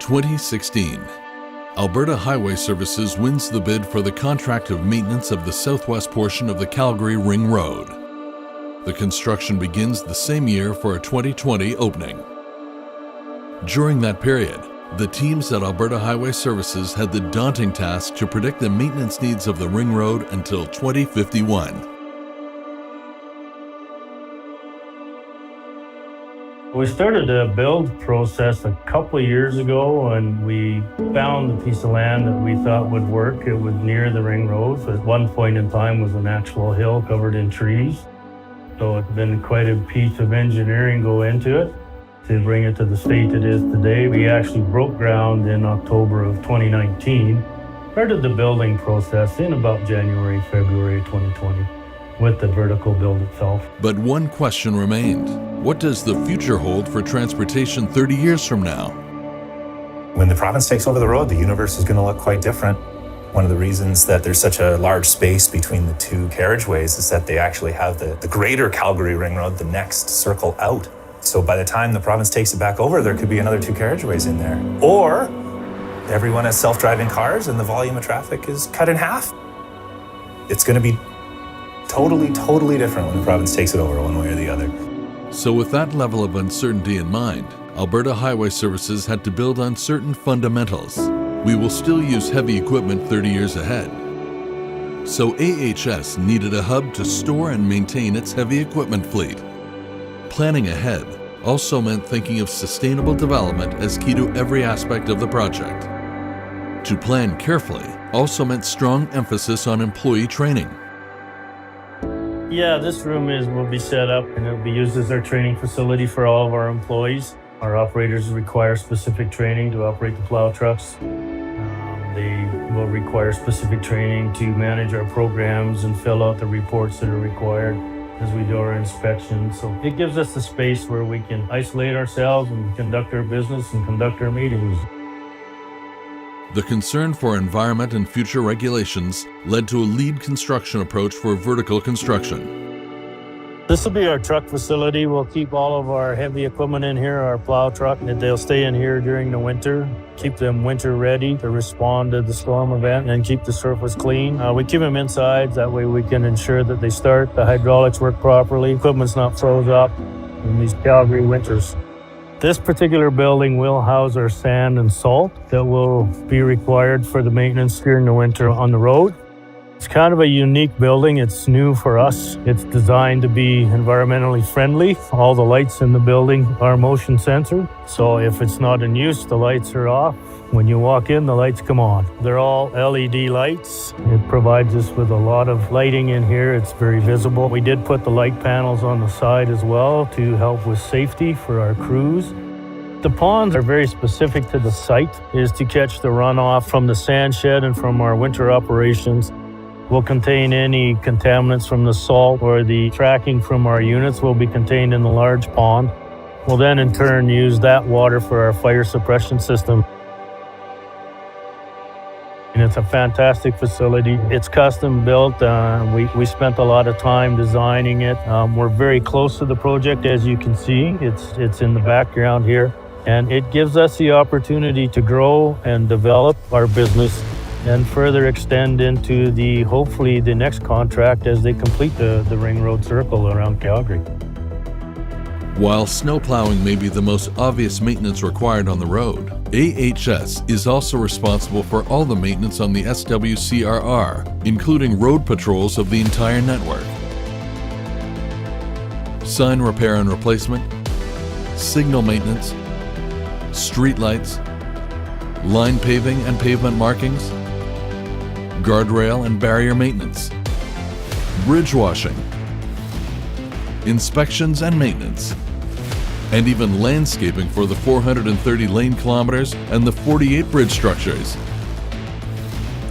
2016. Alberta Highway Services wins the bid for the contract of maintenance of the southwest portion of the Calgary Ring Road. The construction begins the same year for a 2020 opening. During that period, the teams at Alberta Highway Services had the daunting task to predict the maintenance needs of the Ring Road until 2051. We started the build process a couple of years ago, and we found a piece of land that we thought would work. It was near the Ring Road, so at one point in time was an actual hill covered in trees. So it's been quite a piece of engineering go into it to bring it to the state it is today. We actually broke ground in October of 2019, started the building process in about January, February 2020 with the vertical build itself. But one question remained. What does the future hold for transportation 30 years from now? When the province takes over the road, the universe is going to look quite different. One of the reasons that there's such a large space between the two carriageways is that they actually have the greater Calgary Ring Road, the next circle out. So by the time the province takes it back over, there could be another two carriageways in there. Or everyone has self-driving cars and the volume of traffic is cut in half. It's going to be totally different when the province takes it over one way or the other. So with that level of uncertainty in mind, Alberta Highway Services had to build on certain fundamentals. We will still use heavy equipment 30 years ahead. So AHS needed a hub to store and maintain its heavy equipment fleet. Planning ahead also meant thinking of sustainable development as key to every aspect of the project. To plan carefully also meant strong emphasis on employee training. Yeah, this room will be set up and it'll be used as our training facility for all of our employees. Our operators require specific training to operate the plow trucks. They will require specific training to manage our programs and fill out the reports that are required as we do our inspections. So it gives us the space where we can isolate ourselves and conduct our business and conduct our meetings. The concern for environment and future regulations led to a lead construction approach for vertical construction. This will be our truck facility. We'll keep all of our heavy equipment in here, our plow truck. They'll stay in here during the winter, keep them winter ready to respond to the storm event and keep the surface clean. We keep them inside, that way we can ensure that they start, the hydraulics work properly, equipment's not froze up in these Calgary winters. This particular building will house our sand and salt that will be required for the maintenance during the winter on the road. It's kind of a unique building. It's new for us. It's designed to be environmentally friendly. All the lights in the building are motion sensor. So if it's not in use, the lights are off. When you walk in, the lights come on. They're all LED lights. It provides us with a lot of lighting in here. It's very visible. We did put the light panels on the side as well to help with safety for our crews. The ponds are very specific to the site, is to catch the runoff from the sand shed and from our winter operations. Will contain any contaminants from the salt, or the tracking from our units will be contained in the large pond. We'll then in turn use that water for our fire suppression system. And it's a fantastic facility. It's custom built. We spent a lot of time designing it. We're very close to the project, as you can see. It's in the background here. And it gives us the opportunity to grow and develop our business and further extend into hopefully the next contract as they complete the Ring Road Circle around Calgary. While snow plowing may be the most obvious maintenance required on the road, AHS is also responsible for all the maintenance on the SWCRR, including road patrols of the entire network. Sign repair and replacement, signal maintenance, street lights, line paving and pavement markings, guardrail and barrier maintenance, bridge washing, inspections and maintenance, and even landscaping for the 430 lane kilometers and the 48 bridge structures.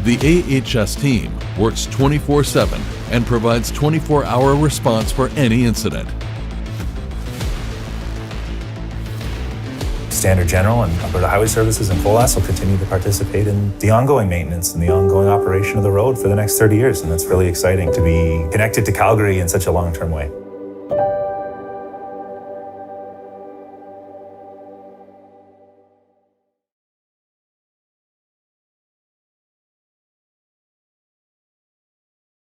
The AHS team works 24/7 and provides 24-hour response for any incident. Standard General and Alberta Highway Services and Colas will continue to participate in the ongoing maintenance and the ongoing operation of the road for the next 30 years. And that's really exciting to be connected to Calgary in such a long-term way.